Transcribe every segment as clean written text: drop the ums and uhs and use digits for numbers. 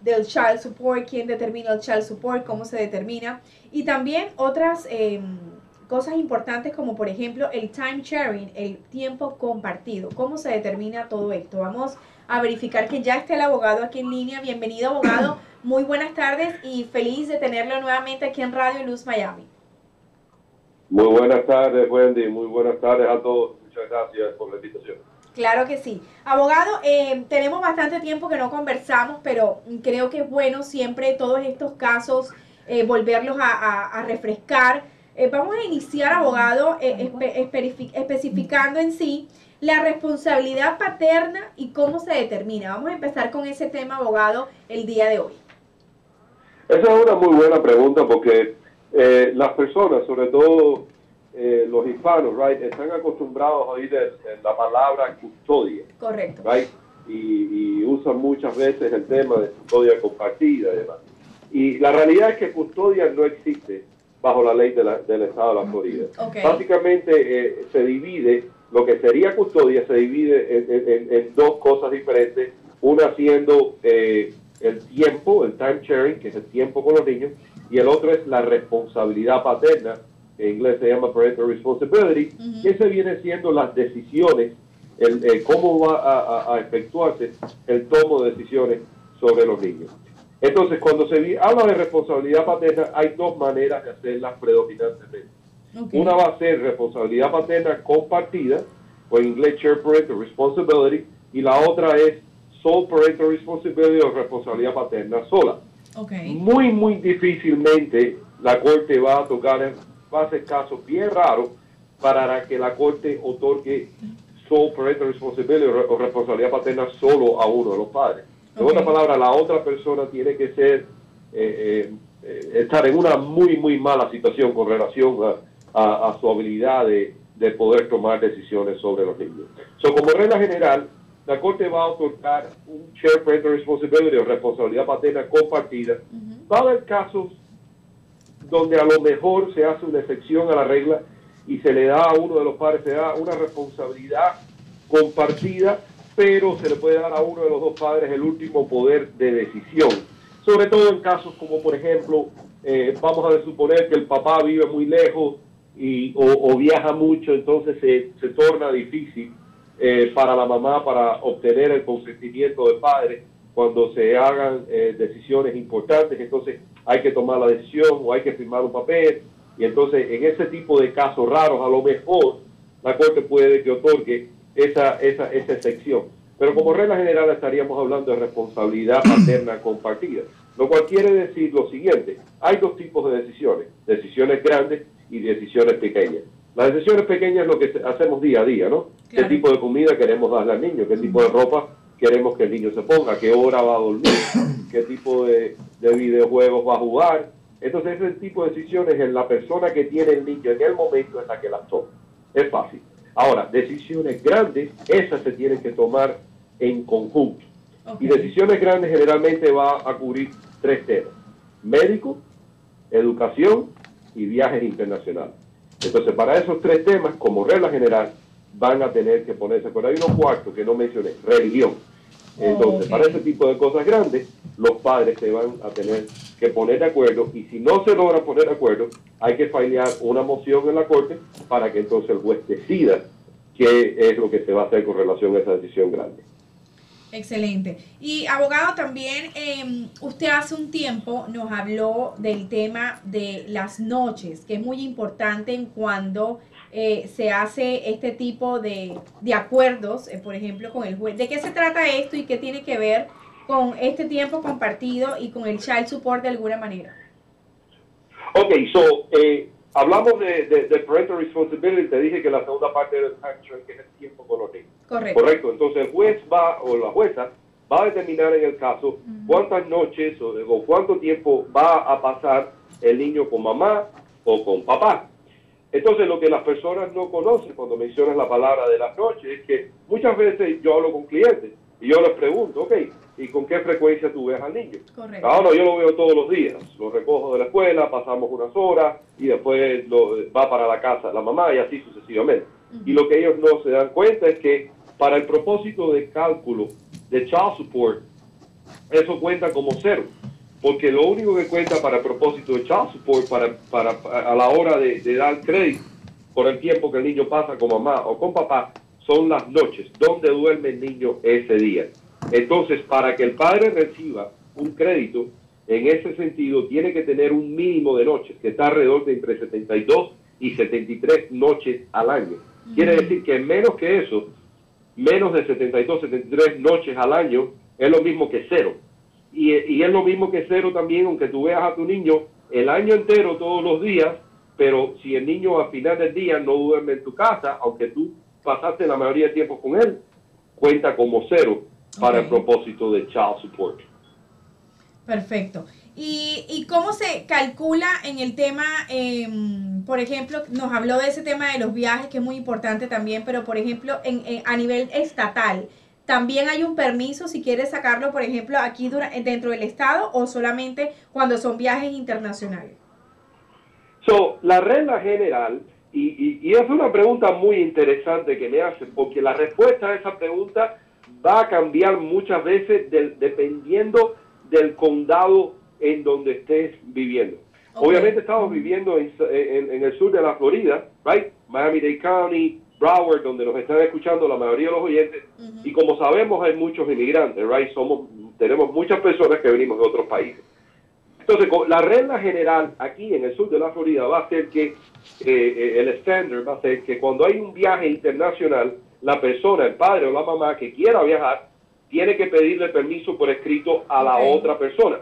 del child support, quién determina el child support, cómo se determina, y también otras cosas importantes como por ejemplo el time sharing, el tiempo compartido, cómo se determina todo esto. Vamos a verificar que ya esté el abogado aquí en línea. Bienvenido, abogado, muy buenas tardes y feliz de tenerlo nuevamente aquí en Radio Luz Miami. Muy buenas tardes, Wendy. Muy buenas tardes a todos. Muchas gracias por la invitación. Claro que sí. Abogado, tenemos bastante tiempo que no conversamos, pero creo que es bueno siempre todos estos casos volverlos a refrescar. Vamos a iniciar, abogado, especificando en sí la responsabilidad paterna y cómo se determina. Vamos a empezar con ese tema, abogado, el día de hoy. Esa es una muy buena pregunta porque las personas, sobre todo los hispanos, right, están acostumbrados a oír la palabra custodia. Correcto. Right, y usan muchas veces el tema de custodia compartida y demás. Y la realidad es que custodia no existe bajo la ley del Estado de la Florida. Okay. Básicamente se divide, lo que sería custodia se divide en dos cosas diferentes, una siendo el tiempo, el time sharing, que es el tiempo con los niños, y el otro es la responsabilidad paterna, en inglés se llama parental responsibility, que se viene siendo las decisiones, cómo va a efectuarse el tomo de decisiones sobre los niños. Entonces, cuando se habla de responsabilidad paterna, hay dos maneras de hacerla predominantemente. Okay. Una va a ser responsabilidad paterna compartida, o en inglés shared parental responsibility, y la otra es sole parental responsibility o responsabilidad paterna sola. Okay. Muy difícilmente la Corte va a hacer casos bien raros para que la Corte otorgue sole parental responsibility o responsabilidad paterna solo a uno de los padres. En otras palabras, la otra persona tiene que ser estar en una muy mala situación con relación a su habilidad de poder tomar decisiones sobre los niños. Como regla general, la Corte va a otorgar un shared parental responsibility o responsabilidad paterna compartida. Va a haber casos donde a lo mejor se hace una excepción a la regla y se le da a uno de los padres, se da una responsabilidad compartida, pero se le puede dar a uno de los dos padres el último poder de decisión. Sobre todo en casos como, por ejemplo, vamos a suponer que el papá vive muy lejos o viaja mucho, entonces se torna difícil para la mamá para obtener el consentimiento del padre cuando se hagan decisiones importantes. Entonces hay que tomar la decisión o hay que firmar un papel, y entonces en ese tipo de casos raros a lo mejor la Corte puede que otorgue esa excepción. Pero como regla general estaríamos hablando de responsabilidad paterna compartida, lo cual quiere decir lo siguiente: hay dos tipos de decisiones grandes y decisiones pequeñas. Las decisiones pequeñas es lo que hacemos día a día, ¿no? Claro. ¿Qué tipo de comida queremos darle al niño? ¿Qué tipo de ropa queremos que el niño se ponga? ¿A qué hora va a dormir? ¿Qué tipo de videojuegos va a jugar? Entonces ese tipo de decisiones en la persona que tiene el niño en el momento en la que las toma. Es fácil. Ahora, decisiones grandes, esas se tienen que tomar en conjunto. Okay. Y decisiones grandes generalmente va a cubrir tres temas: médico, educación y viajes internacionales. Entonces, para esos tres temas, como regla general, van a tener que ponerse, pero hay unos cuartos que no mencioné: religión. Entonces, para ese tipo de cosas grandes, los padres se van a tener que poner de acuerdo, y si no se logran poner de acuerdo, hay que filear una moción en la Corte para que entonces el juez decida qué es lo que se va a hacer con relación a esa decisión grande. Excelente. Y abogado, también usted hace un tiempo nos habló del tema de las noches, que es muy importante en cuando se hace este tipo de acuerdos, por ejemplo, con el juez. ¿De qué se trata esto y qué tiene que ver con este tiempo compartido y con el child support de alguna manera? Ok, hablamos de parental responsibility. Te dije que la segunda parte del action, que es el tiempo con los niños. Correcto. Entonces el juez o la jueza va a determinar en el caso cuántas noches o cuánto tiempo va a pasar el niño con mamá o con papá. Entonces lo que las personas no conocen cuando mencionas la palabra de las noches es que muchas veces yo hablo con clientes y yo les pregunto, ok, ¿y con qué frecuencia tú ves al niño? Correcto. Ahora yo lo veo todos los días, lo recojo de la escuela, pasamos unas horas y después va para la casa la mamá y así sucesivamente. Y lo que ellos no se dan cuenta es que para el propósito de cálculo de child support, eso cuenta como cero, porque lo único que cuenta para el propósito de child support, a la hora de dar crédito por el tiempo que el niño pasa con mamá o con papá, son las noches, donde duerme el niño ese día. Entonces, para que el padre reciba un crédito, en ese sentido, tiene que tener un mínimo de noches, que está alrededor de entre 72 y 73 noches al año. Quiere decir que menos que eso, menos de 72, 73 noches al año, es lo mismo que cero. Y es lo mismo que cero también, aunque tú veas a tu niño el año entero, todos los días, pero si el niño al final del día no duerme en tu casa, aunque tú pasaste la mayoría del tiempo con él, cuenta como cero para el propósito de child support. Perfecto. ¿Y cómo se calcula en el tema, por ejemplo, nos habló de ese tema de los viajes, que es muy importante también, pero por ejemplo, a nivel estatal, ¿también hay un permiso si quieres sacarlo, por ejemplo, aquí dentro del estado o solamente cuando son viajes internacionales? La regla general, y es una pregunta muy interesante que me hacen, porque la respuesta a esa pregunta va a cambiar muchas veces dependiendo del condado en donde estés viviendo. Okay. Obviamente estamos viviendo en el sur de la Florida, right? Miami-Dade County, Broward, donde nos están escuchando la mayoría de los oyentes, y como sabemos hay muchos inmigrantes, right? Tenemos muchas personas que venimos de otros países. Entonces, la regla general aquí en el sur de la Florida va a ser que el estándar va a ser que cuando hay un viaje internacional, la persona, el padre o la mamá que quiera viajar, tiene que pedirle permiso por escrito a la otra persona.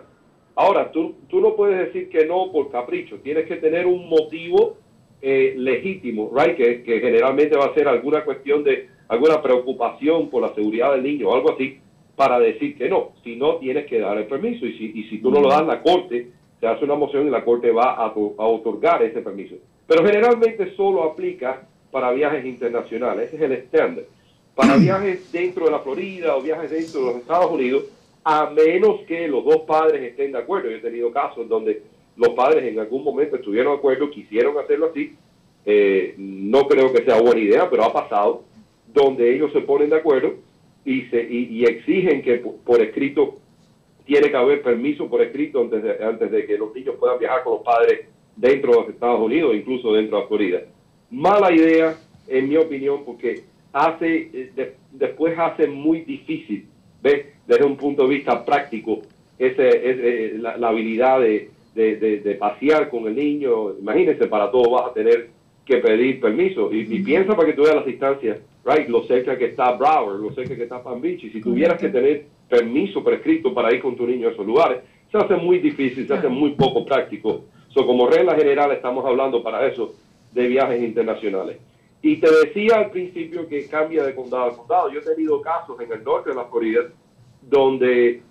Ahora, tú no puedes decir que no por capricho. Tienes que tener un motivo legítimo, right? Que generalmente va a ser alguna cuestión de alguna preocupación por la seguridad del niño o algo así, para decir que no. Si no, tienes que dar el permiso. Y si tú no lo das, la corte se hace una moción y la corte va a otorgar ese permiso. Pero generalmente solo aplica para viajes internacionales. Ese es el estándar. Para viajes dentro de la Florida o viajes dentro de los Estados Unidos, a menos que los dos padres estén de acuerdo. Yo he tenido casos donde los padres en algún momento estuvieron de acuerdo, quisieron hacerlo así. No creo que sea buena idea, pero ha pasado, donde ellos se ponen de acuerdo y exigen que por escrito tiene que haber permiso por escrito antes de que los niños puedan viajar con los padres dentro de los Estados Unidos, incluso dentro de la Florida. Mala idea, en mi opinión, porque después hace muy difícil, ¿ves? Desde un punto de vista práctico, la habilidad de pasear con el niño. Imagínense, para todo vas a tener que pedir permiso. Y piensa para que tú veas las distancias, right? Lo cerca que está Broward, lo cerca que está Palm Beach. Y si tuvieras que tener permiso prescrito para ir con tu niño a esos lugares, se hace muy difícil, se hace muy poco práctico. Como regla general estamos hablando para eso de viajes internacionales. Y te decía al principio que cambia de condado a condado. Yo he tenido casos en el norte de la Florida donde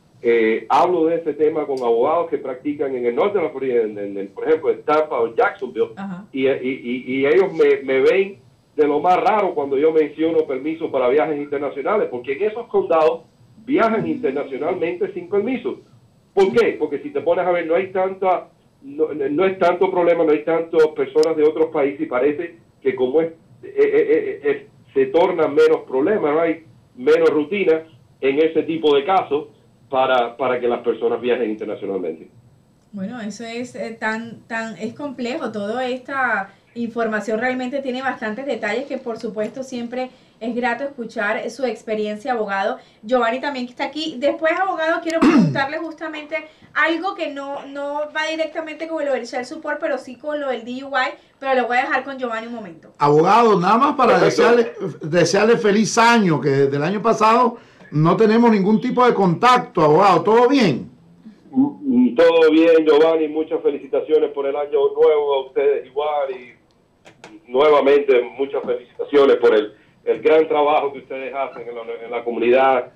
hablo de ese tema con abogados que practican en el norte de la Florida, por ejemplo, en Tampa o Jacksonville, y ellos me ven de lo más raro cuando yo menciono permiso para viajes internacionales, porque en esos condados viajan internacionalmente sin permiso. ¿Por qué? Porque si te pones a ver, no es tanto problema, no hay tantas personas de otros países, y parece que como se torna menos problema, right? Menos rutina en ese tipo de casos para que las personas viajen internacionalmente. Bueno, eso es es complejo. Toda esta información realmente tiene bastantes detalles que por supuesto siempre es grato escuchar su experiencia, abogado. Giovanni también está aquí. Después, abogado, quiero preguntarle justamente algo que no va directamente con lo del Child Support, pero sí con lo del DUI, pero lo voy a dejar con Giovanni un momento. Abogado, nada más para desearle feliz año, que desde el año pasado no tenemos ningún tipo de contacto, abogado. ¿Todo bien? Todo bien, Giovanni. Muchas felicitaciones por el año nuevo a ustedes igual, y nuevamente muchas felicitaciones por el gran trabajo que ustedes hacen en la comunidad,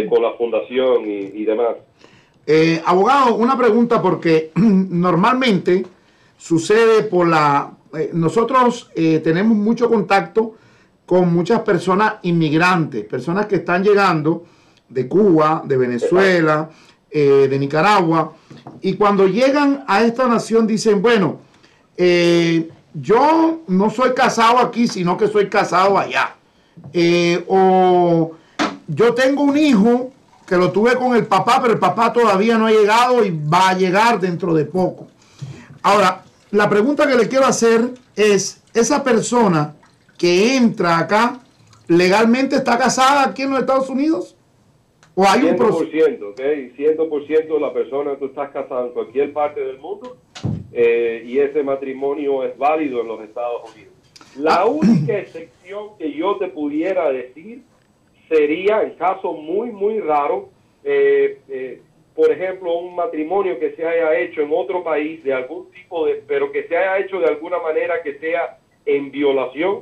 con la fundación y demás. Abogado, una pregunta, porque normalmente sucede nosotros tenemos mucho contacto con muchas personas inmigrantes, personas que están llegando de Cuba, de Venezuela, de Nicaragua, y cuando llegan a esta nación dicen, bueno, yo no soy casado aquí, sino que soy casado allá. O yo tengo un hijo que lo tuve con el papá, pero el papá todavía no ha llegado y va a llegar dentro de poco. Ahora, la pregunta que le quiero hacer es, esa persona que entra acá, ¿legalmente está casada aquí en los Estados Unidos? ¿O hay un proceso? 100%, ¿ok? 100% la persona, tú estás casado en cualquier parte del mundo y ese matrimonio es válido en los Estados Unidos. La única excepción que yo te pudiera decir sería, en caso muy, muy raro, por ejemplo, un matrimonio que se haya hecho en otro país de algún tipo pero que se haya hecho de alguna manera que sea en violación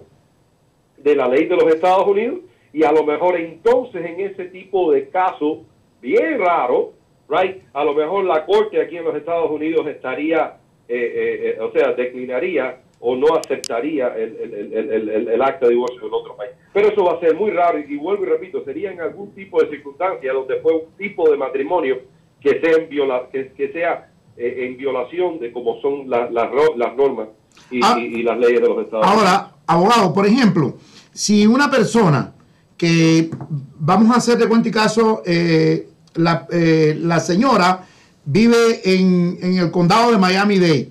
de la ley de los Estados Unidos, y a lo mejor entonces en ese tipo de caso bien raro, right, a lo mejor la corte aquí en los Estados Unidos estaría, o sea, declinaría o no aceptaría el acta de divorcio en otro país. Pero eso va a ser muy raro y vuelvo y repito, sería en algún tipo de circunstancia donde fue un tipo de matrimonio que sea en violación de como son las normas y las leyes de los Estados Unidos. Ahora, abogado, por ejemplo, si una persona que, vamos a hacer de cuenta y caso, la señora vive en el condado de Miami-Dade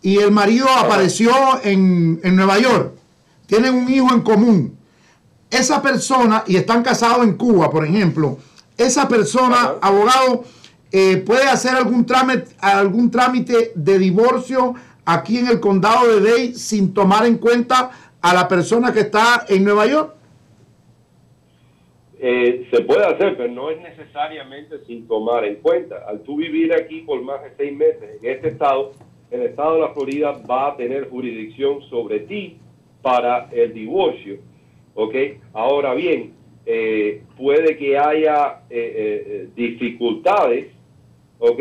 y el marido apareció en Nueva York, tienen un hijo en común, esa persona, y están casados en Cuba, por ejemplo, esa persona, abogado, puede hacer algún trámite de divorcio aquí en el condado de Dade sin tomar en cuenta a la persona que está en Nueva York. Se puede hacer, pero no es necesariamente sin tomar en cuenta. Al tú vivir aquí por más de 6 meses en este estado, el estado de la Florida va a tener jurisdicción sobre ti para el divorcio, ¿ok? Ahora bien, puede que haya dificultades, ¿ok?,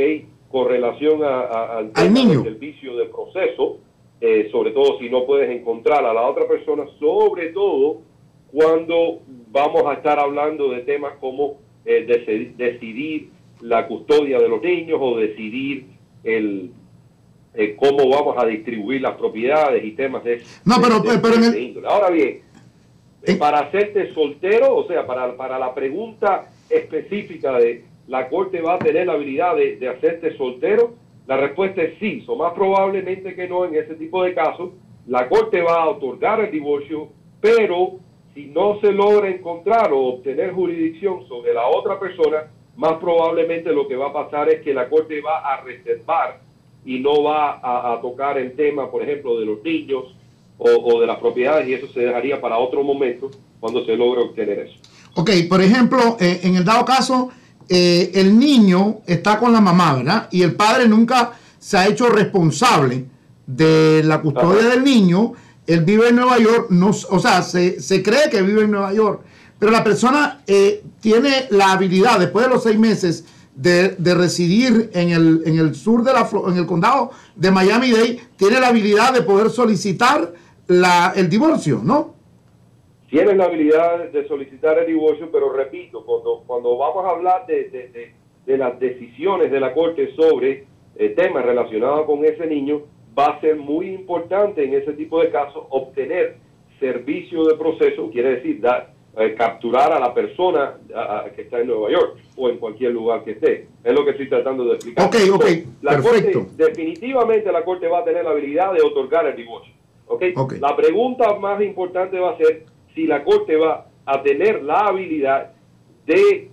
con relación al niño, servicio de proceso, sobre todo si no puedes encontrar a la otra persona, sobre todo cuando vamos a estar hablando de temas como decidir la custodia de los niños o decidir cómo vamos a distribuir las propiedades y temas de índole. Ahora bien, para hacerte soltero, o sea, para la pregunta específica de la corte va a tener la habilidad de hacerte soltero, la respuesta es sí. O más probablemente que no, en ese tipo de casos, la corte va a otorgar el divorcio, pero si no se logra encontrar o obtener jurisdicción sobre la otra persona, más probablemente lo que va a pasar es que la corte va a reservar y no va a tocar el tema, por ejemplo, de los niños o de las propiedades, y eso se dejaría para otro momento cuando se logre obtener eso. Ok, por ejemplo, en el dado caso, el niño está con la mamá, ¿verdad? Y el padre nunca se ha hecho responsable de la custodia del niño. Él vive en Nueva York, no, o sea, se cree que vive en Nueva York, pero la persona tiene la habilidad, después de los 6 meses, de residir en el sur en el condado de Miami-Dade, tiene la habilidad de poder solicitar el divorcio, ¿no? Tienen la habilidad de solicitar el divorcio, pero repito, cuando vamos a hablar de las decisiones de la corte sobre temas relacionados con ese niño, va a ser muy importante en ese tipo de casos obtener servicio de proceso, quiere decir capturar a la persona que está en Nueva York o en cualquier lugar que esté. Es lo que estoy tratando de explicar. Ok, la perfecto. Corte, definitivamente la corte va a tener la habilidad de otorgar el divorcio. Okay. La pregunta más importante va a ser si la corte va a tener la habilidad de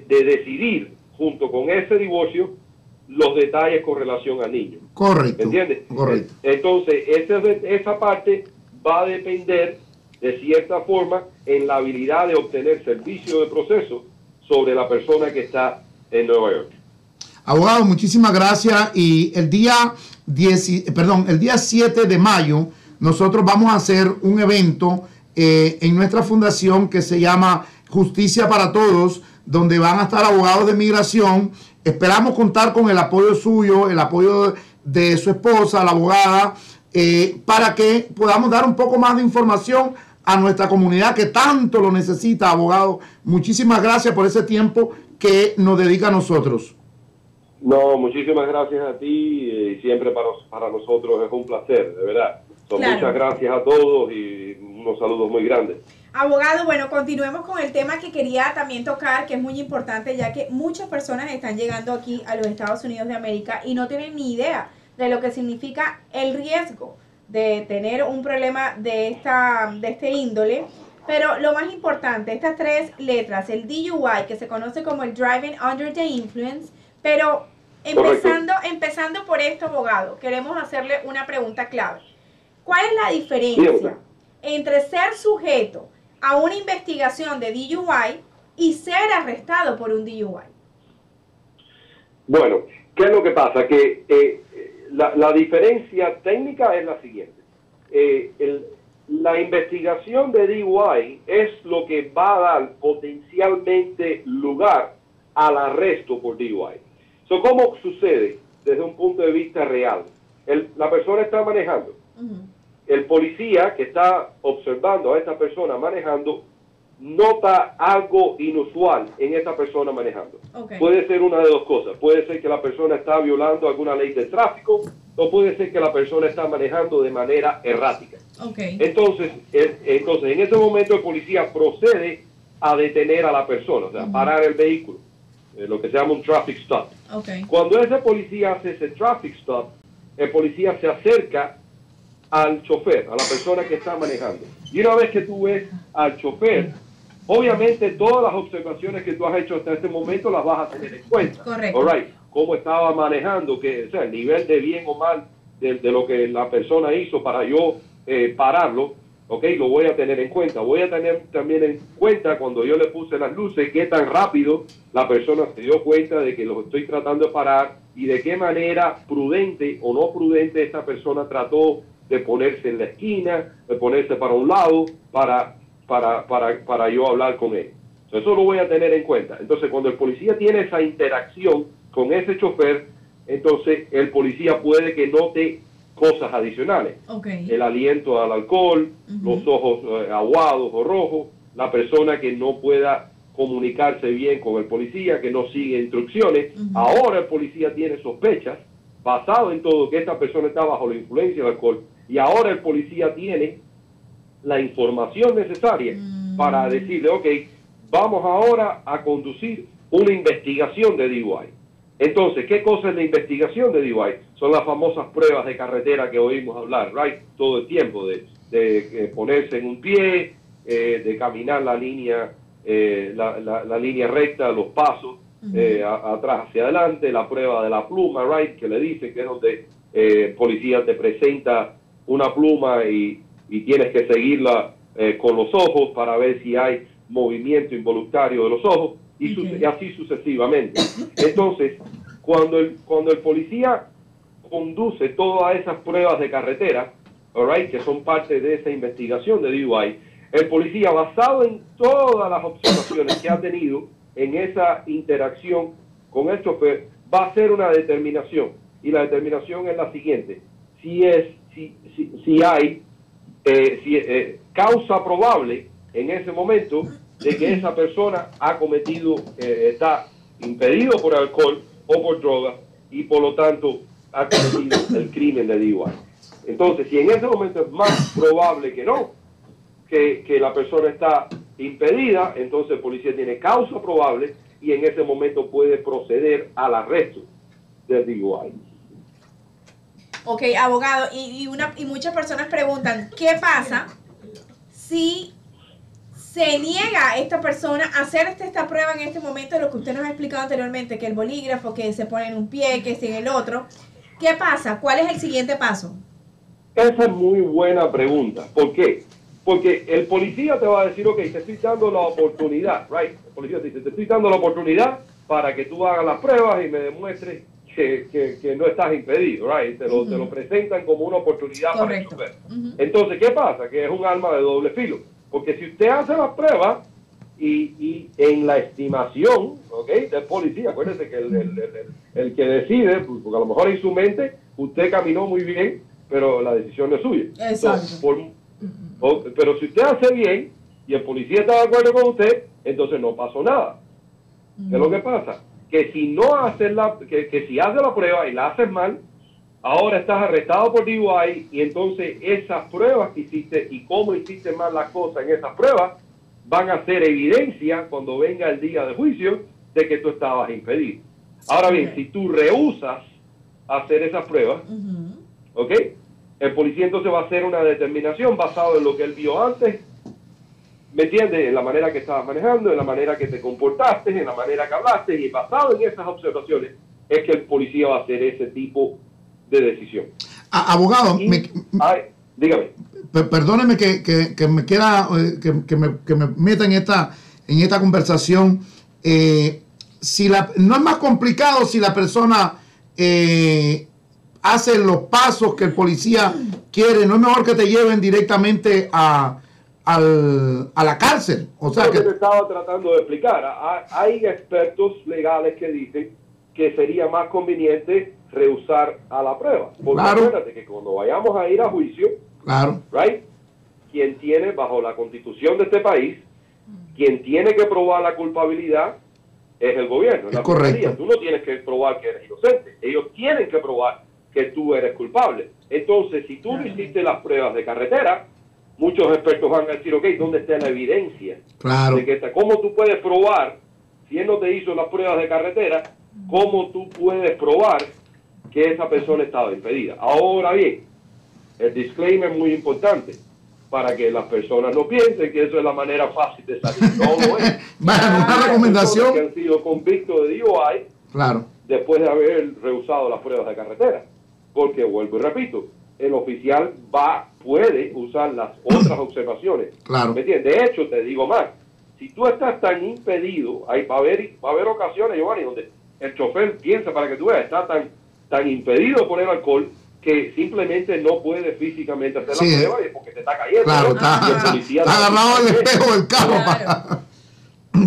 decidir junto con ese divorcio los detalles con relación al niño. Correcto. ¿Entiendes? Correcto. Entonces, esa parte va a depender de cierta forma en la habilidad de obtener servicio de proceso sobre la persona que está en Nueva York. Abogado, muchísimas gracias. Y el día 7 de mayo nosotros vamos a hacer un evento en nuestra fundación que se llama Justicia para Todos, donde van a estar abogados de migración. Esperamos contar con el apoyo suyo, el apoyo de su esposa, la abogada, para que podamos dar un poco más de información a nuestra comunidad que tanto lo necesita, abogado. Muchísimas gracias por ese tiempo que nos dedica a nosotros. No, muchísimas gracias a ti. Siempre para nosotros es un placer, de verdad. Claro. Muchas gracias a todos y unos saludos muy grandes. Abogado, bueno, continuemos con el tema que quería también tocar, que es muy importante, ya que muchas personas están llegando aquí a los Estados Unidos de América y no tienen ni idea de lo que significa el riesgo de tener un problema de este índole. Pero lo más importante, estas tres letras, el DUI, que se conoce como el Driving Under the Influence, pero empezando por esto, abogado, queremos hacerle una pregunta clave. ¿Cuál es la diferencia entre ser sujeto a una investigación de DUI y ser arrestado por un DUI? Bueno, ¿qué es lo que pasa? Que la diferencia técnica es la siguiente. La investigación de DUI es lo que va a dar potencialmente lugar al arresto por DUI. ¿Cómo sucede desde un punto de vista real? La persona está manejando. El policía que está observando a esta persona manejando nota algo inusual en esta persona manejando. Puede ser una de dos cosas. Puede ser que la persona está violando alguna ley de tráfico o puede ser que la persona está manejando de manera errática. Entonces, en ese momento el policía procede a detener a la persona, o sea, parar el vehículo, lo que se llama un traffic stop. Cuando ese policía hace ese traffic stop, el policía se acerca al chofer, a la persona que está manejando. Y una vez que tú ves al chofer, obviamente todas las observaciones que tú has hecho hasta este momento las vas a tener en cuenta. Correcto. All right. Cómo estaba manejando, o sea, el nivel de bien o mal de lo que la persona hizo para yo pararlo, ok, lo voy a tener en cuenta. Voy a tener también en cuenta cuando yo le puse las luces, qué tan rápido la persona se dio cuenta de que lo estoy tratando de parar y de qué manera prudente o no prudente esta persona trató de ponerse en la esquina, de ponerse para un lado, para yo hablar con él. Eso lo voy a tener en cuenta. Entonces, cuando el policía tiene esa interacción con ese chofer, entonces el policía puede que note cosas adicionales. El aliento al alcohol, los ojos aguados o rojos, la persona que no pueda comunicarse bien con el policía, que no sigue instrucciones. Ahora el policía tiene sospechas, basado en todo, que esta persona está bajo la influencia del alcohol, y ahora el policía tiene la información necesaria para decirle, ok, vamos ahora a conducir una investigación de DUI. Entonces, ¿qué cosa es la investigación de DUI? Son las famosas pruebas de carretera que oímos hablar, right, todo el tiempo, de ponerse en un pie, de caminar la línea recta, los pasos, atrás hacia adelante, la prueba de la pluma, right, que le dicen que es donde el policía te presenta una pluma y tienes que seguirla con los ojos para ver si hay movimiento involuntario de los ojos y así sucesivamente. Entonces, cuando el policía conduce todas esas pruebas de carretera, right, que son parte de esa investigación de DUI, el policía, basado en todas las observaciones que ha tenido en esa interacción con el chofer, va a hacer una determinación. Y la determinación es la siguiente: si hay causa probable en ese momento de que esa persona ha cometido, está impedido por alcohol o por droga y por lo tanto ha cometido el crimen de DUI. Entonces, si en ese momento es más probable que no, que la persona está impedida, entonces el policía tiene causa probable y en ese momento puede proceder al arresto del DUI. Ok, abogado, y muchas personas preguntan, ¿qué pasa si se niega a esta persona a hacer esta prueba en este momento, lo que usted nos ha explicado anteriormente, que el bolígrafo, que se pone en un pie, que es en el otro? ¿Qué pasa? ¿Cuál es el siguiente paso? Esa es muy buena pregunta. ¿Por qué? Porque el policía te va a decir, ok, te estoy dando la oportunidad, right? El policía te dice, te estoy dando la oportunidad para que tú hagas las pruebas y me demuestres que no estás impedido, right? Te lo presentan como una oportunidad. Correcto. Para el chofer. Entonces, ¿qué pasa? Que es un arma de doble filo. Porque si usted hace las pruebas y en la estimación, ¿okay?, del policía, acuérdese que el que decide, porque a lo mejor en su mente usted caminó muy bien, pero la decisión no es suya. Exacto. Entonces, pero si usted hace bien y el policía está de acuerdo con usted, entonces no pasó nada. ¿Qué es lo que pasa? Que si no hace que si hace la prueba y la haces mal, Ahora estás arrestado por DUI y entonces esas pruebas que hiciste y cómo hiciste mal las cosas en esas pruebas van a ser evidencia cuando venga el día de juicio de que tú estabas impedido. Ahora bien, si tú rehusas hacer esas pruebas, ¿ok? El policía entonces va a hacer una determinación basada en lo que él vio antes, ¿me entiendes? En la manera que estabas manejando, en la manera que te comportaste, en la manera que hablaste, y basado en esas observaciones es que el policía va a hacer ese tipo de decisión. Abogado, dígame. Perdóneme que me queda, que me meta en esta conversación. No es más complicado si la persona hace los pasos que el policía quiere, no es mejor que te lleven directamente a la cárcel. O sea, lo que te estaba tratando de explicar, hay expertos legales que dicen que sería más conveniente rehusar a la prueba. Porque acuérdate que cuando vayamos a ir a juicio, right, quien tiene, bajo la constitución de este país, quien tiene que probar la culpabilidad es el gobierno. Es correcto. Tú no tienes que probar que eres inocente. Ellos tienen que probar que tú eres culpable. Entonces, si tú no hiciste las pruebas de carretera, muchos expertos van a decir, ok, ¿dónde está la evidencia? De que ¿cómo tú puedes probar, si él no te hizo las pruebas de carretera, cómo tú puedes probar que esa persona estaba impedida? Ahora bien, el disclaimer es muy importante para que las personas no piensen que eso es la manera fácil de salir. No lo es. Bueno, una recomendación. Que han sido convictos de DUI después de haber rehusado las pruebas de carretera. Porque, vuelvo y repito, el oficial puede usar las otras observaciones. ¿Me entiendes? De hecho, te digo más. Si tú estás tan impedido, va a haber ocasiones, Giovanni, donde el chofer piensa, para que tú veas, está tan impedido por el alcohol que simplemente no puede físicamente hacer la prueba porque te está cayendo. Claro, está agarrado al espejo del carro.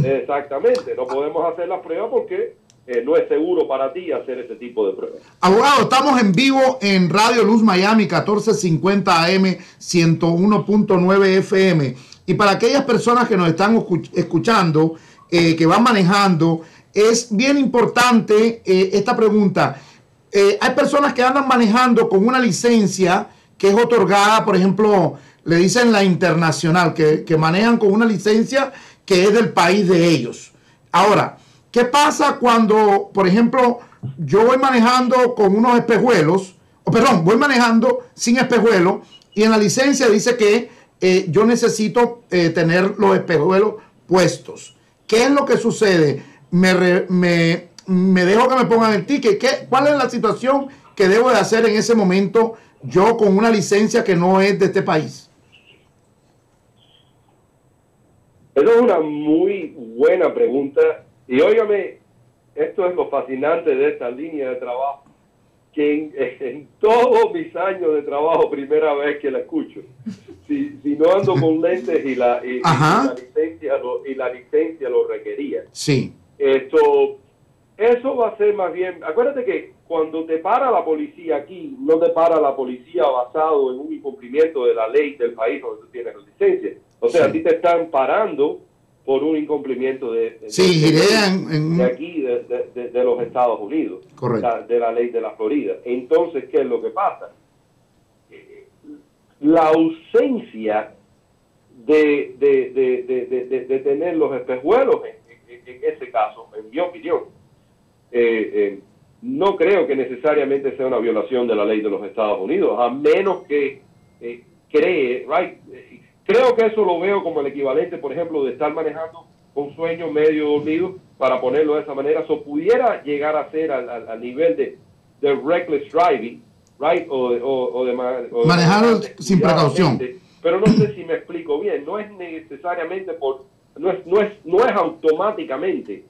Exactamente, no podemos hacer la prueba porque no es seguro para ti hacer ese tipo de pruebas. Abogado, estamos en vivo en Radio Luz Miami, 1450 AM, 101.9 FM. Y para aquellas personas que nos están escuchando, que van manejando, es bien importante esta pregunta. Hay personas que andan manejando con una licencia que es otorgada, por ejemplo, le dicen la internacional, que manejan con una licencia que es del país de ellos. Ahora, ¿qué pasa cuando, por ejemplo, yo voy manejando con unos espejuelos, voy manejando sin espejuelos y en la licencia dice que yo necesito tener los espejuelos puestos? ¿Qué es lo que sucede? Me dejo que me pongan el ticket. ¿Cuál es la situación que debo de hacer en ese momento yo con una licencia que no es de este país? Esa es una muy buena pregunta. Y óigame, esto es lo fascinante de esta línea de trabajo, que en todos mis años de trabajo, primera vez que la escucho. Si no ando con lentes y la licencia lo requería. Sí. Eso va a ser más bien, acuérdate que cuando te para la policía aquí, no te para la policía basado en un incumplimiento de la ley del país donde tú tienes la licencia. O sea, a ti te están parando por un incumplimiento de aquí, de los Estados Unidos. Correcto. De la ley de la Florida. Entonces, ¿qué es lo que pasa? La ausencia de tener los espejuelos en ese caso, en mi opinión, no creo que necesariamente sea una violación de la ley de los Estados Unidos, a menos que creo que eso lo veo como el equivalente, por ejemplo, de estar manejando con sueño medio dormido, para ponerlo de esa manera. Eso pudiera llegar a ser al nivel de reckless driving, right, o de manejar sin precaución. Pero no sé si me explico bien. No es necesariamente no es automáticamente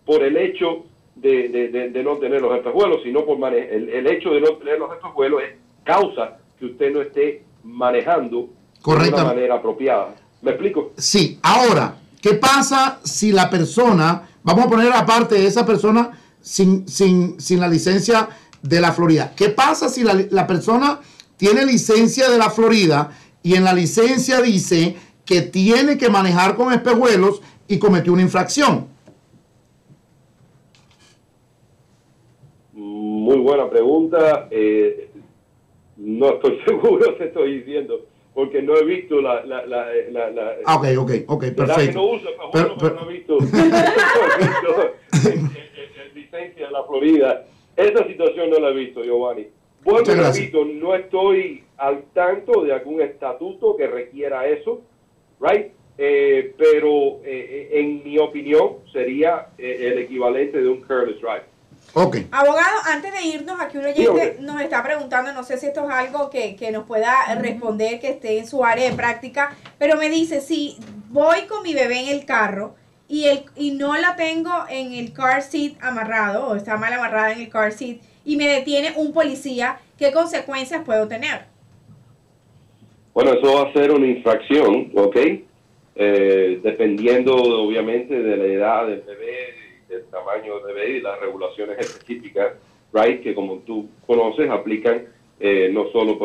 por el hecho de no tener los espejuelos, sino por el hecho de no tener los espejuelos es causa que usted no esté manejando de una manera apropiada. ¿Me explico? Sí. Ahora, ¿qué pasa si la persona, vamos a poner aparte de esa persona sin la licencia de la Florida? ¿Qué pasa si la persona tiene licencia de la Florida y en la licencia dice que tiene que manejar con espejuelos y cometió una infracción? Muy buena pregunta. No estoy seguro, te estoy diciendo, porque no he visto Ok, perfecto. que no uso, pero no he visto, el licencia de la Florida. Esa situación no la he visto, Giovanni. Bueno, repito, no estoy al tanto de algún estatuto que requiera eso, right? Pero en mi opinión sería el equivalente de un careless drive. Okay. Abogado, antes de irnos, aquí un oyente nos está preguntando, no sé si esto es algo que nos pueda responder, que esté en su área de práctica, pero me dice, si voy con mi bebé en el carro y no la tengo en el car seat amarrado, o está mal amarrada en el car seat, y me detiene un policía, ¿qué consecuencias puedo tener? Bueno, eso va a ser una infracción, ¿ok? Dependiendo, obviamente, de la edad del bebé, del tamaño del bebé y las regulaciones específicas, right, que como tú conoces, aplican no solo,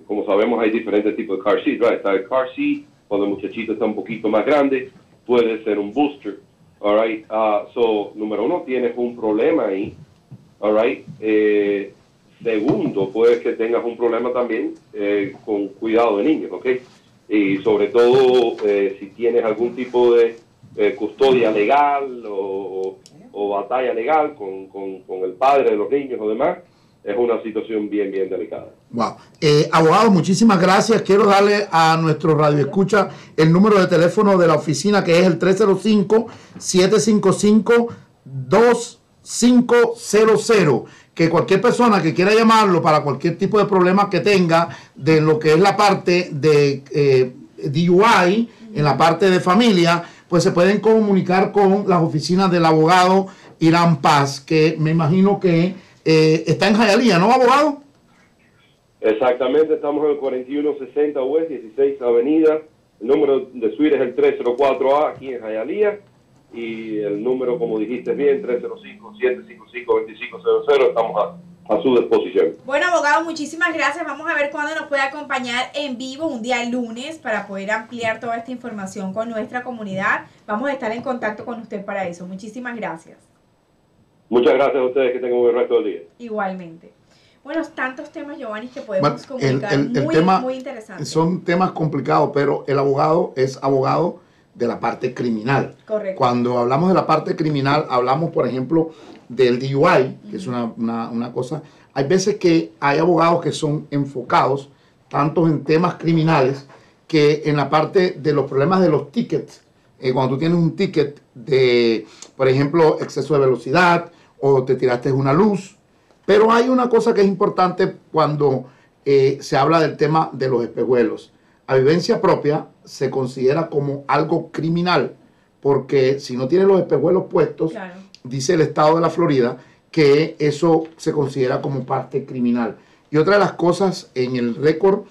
como sabemos, hay diferentes tipos de car seat, right? Está el car seat, cuando el muchachito está un poquito más grande, puede ser un booster, all right? So, número uno, tienes un problema ahí, all right? Segundo, puede que tengas un problema también con cuidado de niños, ¿ok? Y sobre todo si tienes algún tipo de custodia legal o batalla legal con el padre de los niños o demás, es una situación bien delicada. Wow. Abogado, muchísimas gracias. Quiero darle a nuestro radioescucha el número de teléfono de la oficina, que es el 305-755-2500. Que cualquier persona que quiera llamarlo para cualquier tipo de problema que tenga de lo que es la parte de DUI, en la parte de familia, pues se pueden comunicar con las oficinas del abogado Irán Paz, que me imagino que está en Hialeah, ¿no, abogado? Exactamente, estamos en el 4160 West 16 Avenida. El número de suite es el 304A aquí en Hialeah. Y el número, como dijiste bien, 305-755-2500, estamos a su disposición. Bueno, abogado, muchísimas gracias. Vamos a ver cuándo nos puede acompañar en vivo, un día lunes, para poder ampliar toda esta información con nuestra comunidad. Vamos a estar en contacto con usted para eso. Muchísimas gracias. Muchas gracias a ustedes, que tengan un buen resto del día. Igualmente. Bueno, tantos temas, Giovanni, que podemos comunicar, el tema, muy interesantes. Son temas complicados, pero el abogado es abogado de la parte criminal. Correcto. Cuando hablamos de la parte criminal, hablamos, por ejemplo, del DUI, que es una cosa. Hay veces que hay abogados que son enfocados tanto en temas criminales que en la parte de los problemas de los tickets. Cuando tú tienes un ticket de, por ejemplo, exceso de velocidad o te tiraste una luz. Pero hay una cosa que es importante cuando se habla del tema de los espejuelos. A vivencia propia se considera como algo criminal, porque si no tiene los espejuelos puestos, claro, dice el estado de la Florida que eso se considera como parte criminal. Y otra de las cosas en el récord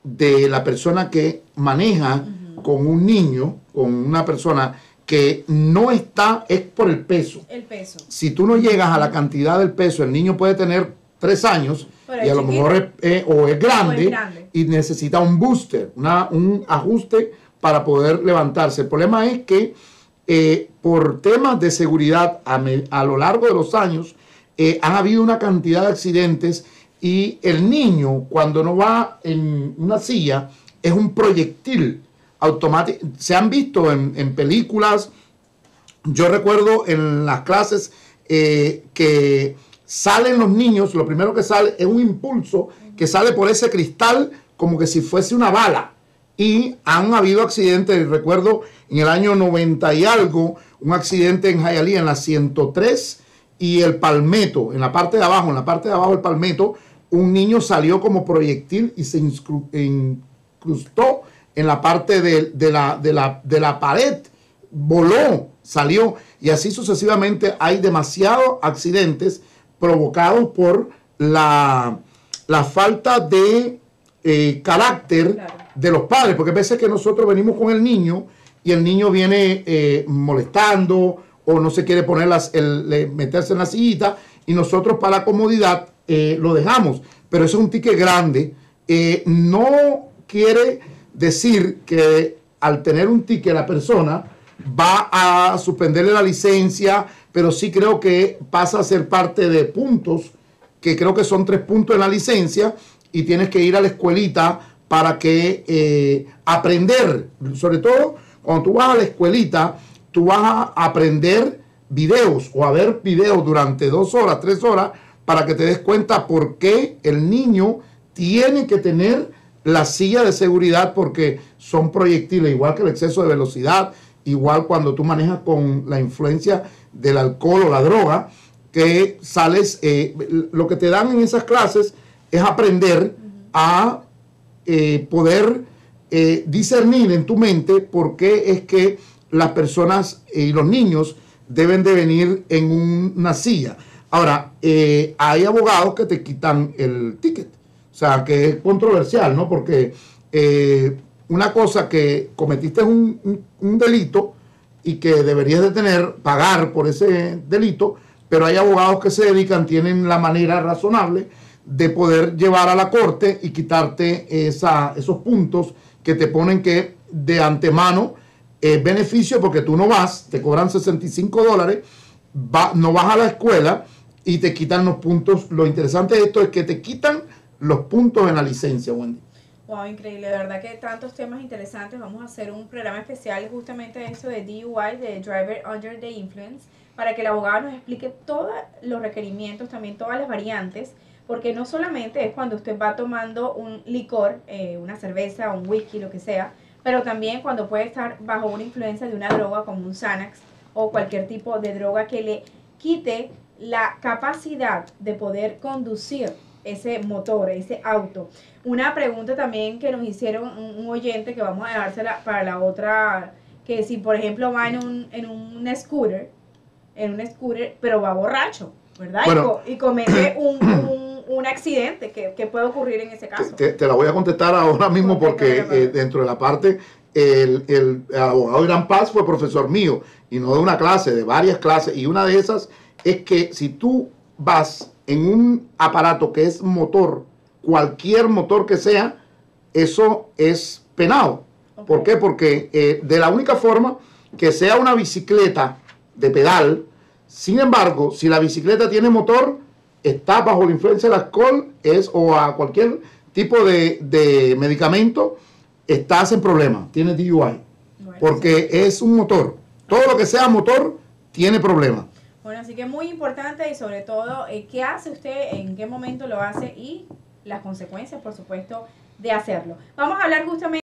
de la persona que maneja con un niño, con una persona que no está, es por el peso. El peso. Si tú no llegas a la cantidad del peso, el niño puede tener 3 años y a lo mejor es grande y necesita un booster, un ajuste para poder levantarse. El problema es que por temas de seguridad a lo largo de los años han habido una cantidad de accidentes y el niño cuando no va en una silla es un proyectil automático. Se han visto en películas, yo recuerdo en las clases que salen los niños, lo primero que sale es un impulso que sale por ese cristal como que si fuese una bala. Y han habido accidentes, recuerdo en el año 90 y algo, un accidente en Hialeah en la 103 y el Palmetto, en la parte de abajo del Palmetto, un niño salió como proyectil y se incrustó en la parte de la pared, voló, salió, y así sucesivamente. Hay demasiados accidentes provocados por la falta de carácter, claro, de los padres, porque a veces que nosotros venimos con el niño y el niño viene molestando o no se quiere poner meterse en la sillita y nosotros para la comodidad lo dejamos, pero eso es un ticket grande. No quiere decir que al tener un ticket la persona va a suspenderle la licencia, pero sí creo que pasa a ser parte de puntos que creo que son 3 puntos en la licencia, y tienes que ir a la escuelita para que aprender, sobre todo cuando tú vas a la escuelita, tú vas a aprender videos o a ver videos durante 2 horas, 3 horas, para que te des cuenta por qué el niño tiene que tener la silla de seguridad, porque son proyectiles, igual que el exceso de velocidad, igual cuando tú manejas con la influencia del alcohol o la droga, que sales, lo que te dan en esas clases es aprender a poder discernir en tu mente por qué es que las personas y los niños deben de venir en una silla. Ahora, hay abogados que te quitan el ticket, o sea, que es controversial, ¿no? Porque una cosa que cometiste un delito y que deberías de pagar por ese delito, pero hay abogados que se dedican, tienen la manera razonable de poder llevar a la corte y quitarte esos puntos que te ponen que de antemano beneficio, porque tú no vas, te cobran $65, no vas a la escuela y te quitan los puntos. Lo interesante de esto es que te quitan los puntos en la licencia, Wendy. Wow, increíble, de verdad que tantos temas interesantes. Vamos a hacer un programa especial justamente de eso de DUI, de Driver Under the Influence, para que el abogado nos explique todos los requerimientos, también todas las variantes, porque no solamente es cuando usted va tomando un licor, una cerveza, un whisky, lo que sea, pero también cuando puede estar bajo una influencia de una droga como un Xanax o cualquier tipo de droga que le quite la capacidad de poder conducir ese motor, ese auto. Una pregunta también que nos hicieron un oyente, que vamos a dejársela para la otra, que si por ejemplo va en un scooter, pero va borracho, ¿verdad? Bueno, y comete un accidente, que puede ocurrir en ese caso. Te la voy a contestar ahora mismo, porque dentro de la parte, el abogado Irán Paz fue profesor mío, y no de una clase, de varias clases, y una de esas es que si tú vas en un aparato que es motor, cualquier motor que sea, eso es penado. Okay. ¿Por qué? Porque de la única forma que sea una bicicleta de pedal, sin embargo, si la bicicleta tiene motor, está bajo la influencia del alcohol, o a cualquier tipo de medicamento, estás en problema, tienes DUI, bueno, porque sí, es un motor. Todo lo que sea motor tiene problema. Bueno, así que muy importante, y sobre todo, ¿qué hace usted? ¿En qué momento lo hace? Y las consecuencias, por supuesto, de hacerlo. Vamos a hablar justamente